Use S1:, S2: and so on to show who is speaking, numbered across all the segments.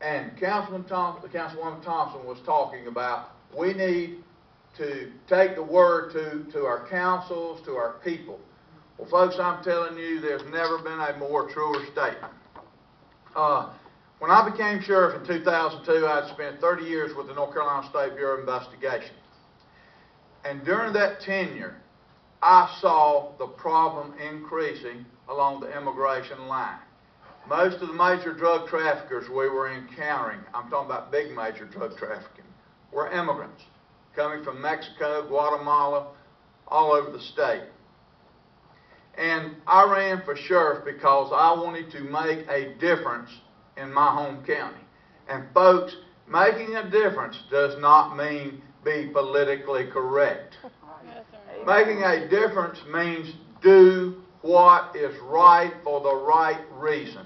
S1: And Councilwoman Thompson was talking about we need to take the word to our councils, to our people. Well, folks, I'm telling you, there's never been a more truer statement. When I became sheriff in 2002, I had spent 30 years with the North Carolina State Bureau of Investigation. And during that tenure, I saw the problem increasing along the immigration line. Most of the major drug traffickers we were encountering, I'm talking about big major drug trafficking, were immigrants coming from Mexico, Guatemala, all over the state. And I ran for sheriff because I wanted to make a difference in my home county. And folks, making a difference does not mean be politically correct. Making a difference means do what is right for the right reason.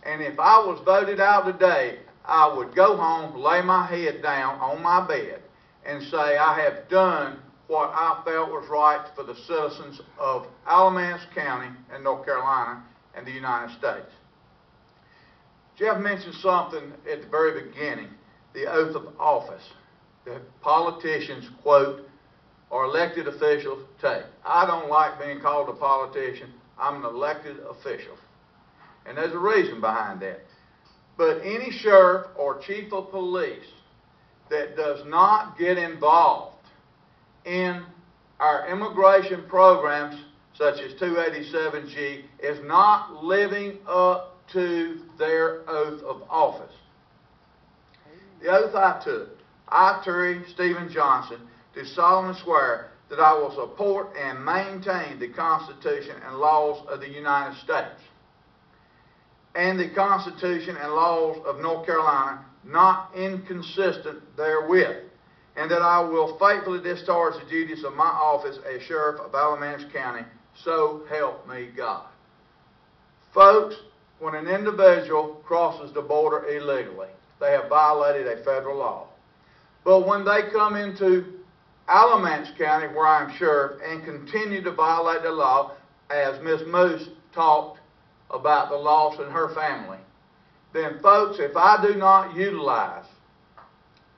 S1: And if I was voted out today, I would go home, lay my head down on my bed, and say I have done what I felt was right for the citizens of Alamance County in North Carolina and the United States. Jeff mentioned something at the very beginning, the oath of office that politicians, quote, or elected officials take. I don't like being called a politician. I'm an elected official. And there's a reason behind that. But any sheriff or chief of police that does not get involved in our immigration programs, such as 287G, is not living up to their oath of office. The oath I took, I, Terry Stephen Johnson, do solemnly swear that I will support and maintain the Constitution and laws of the United States and the Constitution and laws of North Carolina, not inconsistent therewith, and that I will faithfully discharge the duties of my office as Sheriff of Alamance County, so help me God. Folks, when an individual crosses the border illegally, they have violated a federal law. But when they come into Alamance County, where I'm sheriff, and continue to violate the law, as Ms. Moose talked about the loss in her family, then folks, if I do not utilize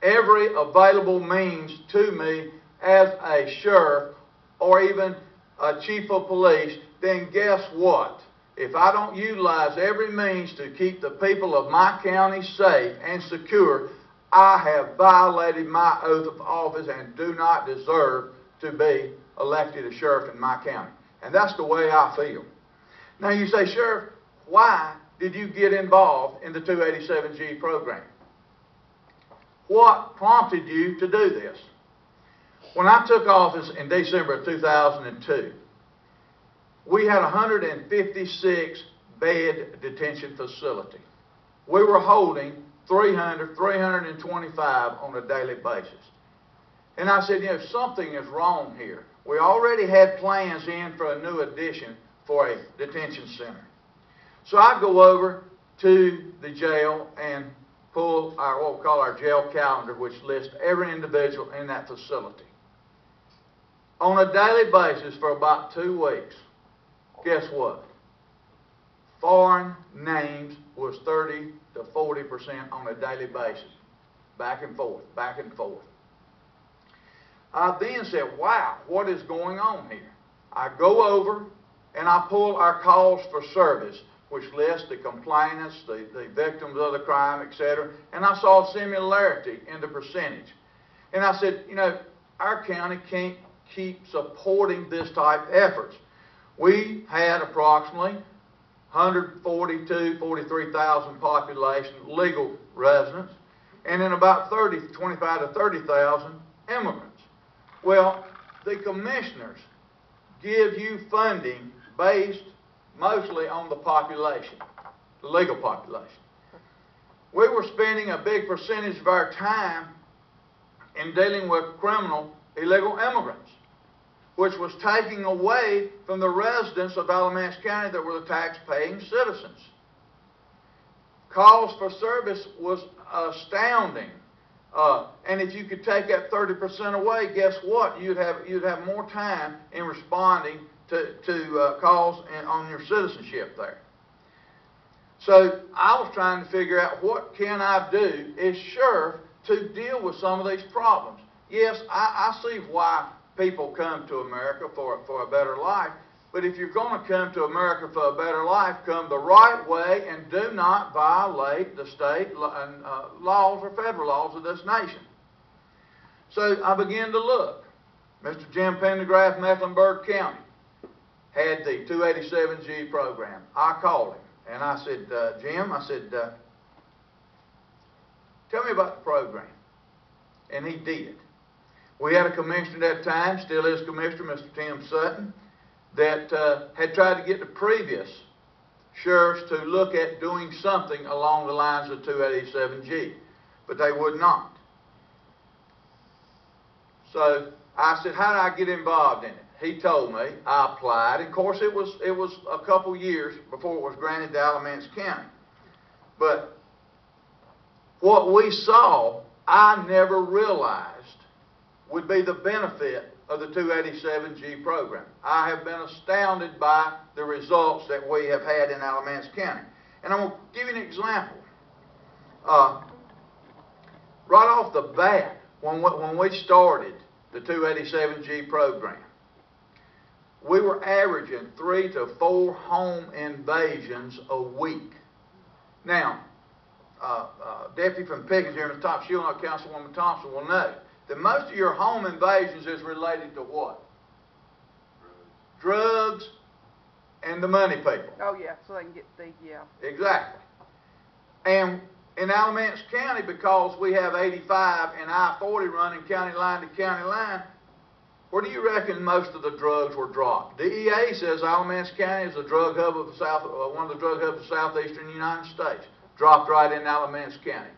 S1: every available means to me as a sheriff or even a chief of police, then guess what? If I don't utilize every means to keep the people of my county safe and secure, I have violated my oath of office and do not deserve to be elected as sheriff in my county. And that's the way I feel. Now you say, Sheriff, why did you get involved in the 287G program? What prompted you to do this? When I took office in December of 2002, we had a 156 bed detention facility. We were holding 300, 325 on a daily basis. And I said, something is wrong here. We already had plans in for a new addition for a detention center. So I go over to the jail and pull our, what we call our jail calendar, which lists every individual in that facility. On a daily basis for about 2 weeks, guess what? Foreign names was 30 to 40% on a daily basis. Back and forth, back and forth. I then said, wow, what is going on here? I go over and I pull our calls for service, which lists the complainants, the victims of the crime, etc. And I saw a similarity in the percentage. And I said, our county can't keep supporting this type of efforts. We had approximately 43,000 population legal residents, and then about 25 to 30,000 immigrants. Well, the commissioners give you funding based mostly on the population, the legal population. We were spending a big percentage of our time in dealing with criminal illegal immigrants, which was taking away from the residents of Alamance County that were the tax-paying citizens. Calls for service was astounding. And if you could take that 30% away, guess what? You'd have more time in responding to calls on your citizenship there. So I was trying to figure out what can I do as sheriff to deal with some of these problems. Yes, I see why people come to America for a better life, but if you're going to come to America for a better life, come the right way and do not violate the state laws or federal laws of this nation. So I began to look. Mr. Jim Pendergraft, Mecklenburg County, had the 287G program. I called him and I said, Jim, I said, tell me about the program. And he did. We had a commissioner at that time, still is commissioner, Mr. Tim Sutton, that had tried to get the previous sheriffs to look at doing something along the lines of 287G, but they would not. So I said, how do I get involved in it? He told me. I applied. Of course, it was a couple years before it was granted to Alamance County. But what we saw, I never realized would be the benefit of the 287G program. I have been astounded by the results that we have had in Alamance County. And I'm going to give you an example. Right off the bat, when we started the 287G program, we were averaging 3 to 4 home invasions a week. Now, Deputy from Pickens here, Ms. Thompson, she'll know, Councilwoman Thompson will know that most of your home invasions is related to what? Drugs and the money people.
S2: Oh, yeah, so they can get the, yeah.
S1: Exactly. And in Alamance County, because we have 85 and I-40 running county line to county line, where do you reckon most of the drugs were dropped? DEA says Alamance County is a drug hub of the South, one of the drug hubs of the southeastern United States. Dropped right in Alamance County.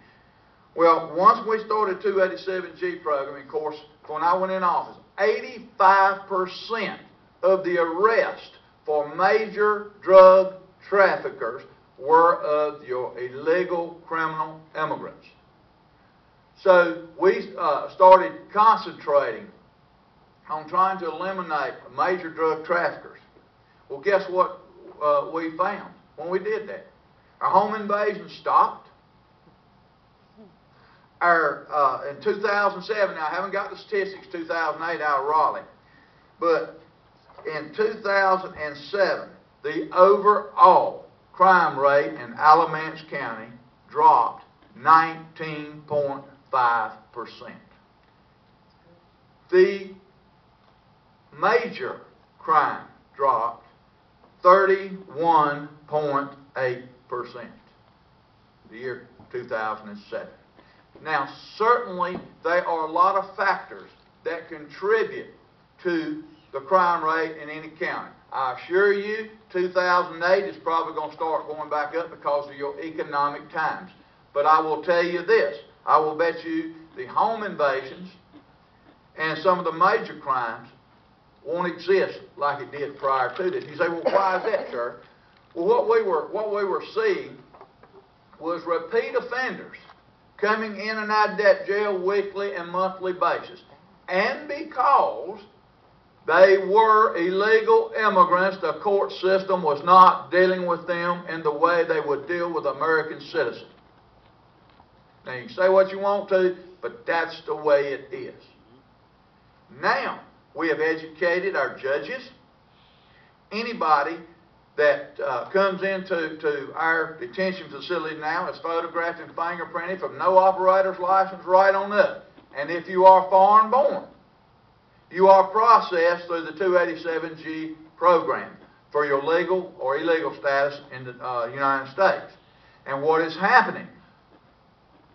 S1: Well, once we started the 287G program, of course, when I went in office, 85% of the arrests for major drug traffickers were of your illegal criminal immigrants. So we started concentrating on trying to eliminate major drug traffickers. Well, guess what we found when we did that? Our home invasion stopped. In 2007, now I haven't got the statistics 2008 out of Raleigh, but in 2007, the overall crime rate in Alamance County dropped 19.5%. The major crime dropped 31.8%, the year 2007. Now, certainly, there are a lot of factors that contribute to the crime rate in any county. I assure you, 2008 is probably going to start going back up because of your economic times. But I will tell you this, I will bet you the home invasions and some of the major crimes won't exist like it did prior to this. You say, well, why is that, sir? Well, what we were seeing was repeat offenders coming in and out of that jail weekly and monthly basis. And because they were illegal immigrants, the court system was not dealing with them in the way they would deal with American citizens. Now, you can say what you want to, but that's the way it is. Now, we have educated our judges. Anybody that comes into our detention facility now is photographed and fingerprinted from no operator's license right on up. And if you are foreign born, you are processed through the 287G program for your legal or illegal status in the United States. And what is happening?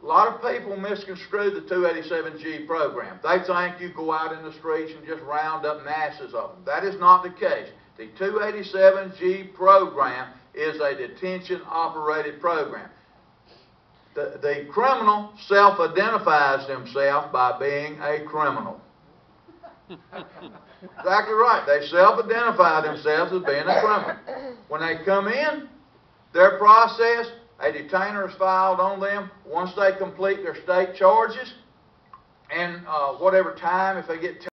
S1: A lot of people misconstrue the 287G program. They think you go out in the streets and just round up masses of them. That is not the case. The 287G program is a detention-operated program. The criminal self-identifies themselves by being a criminal. Exactly right. They self-identify themselves as being a criminal. When they come in, their process, a detainer is filed on them. Once they complete their state charges, and whatever time, if they get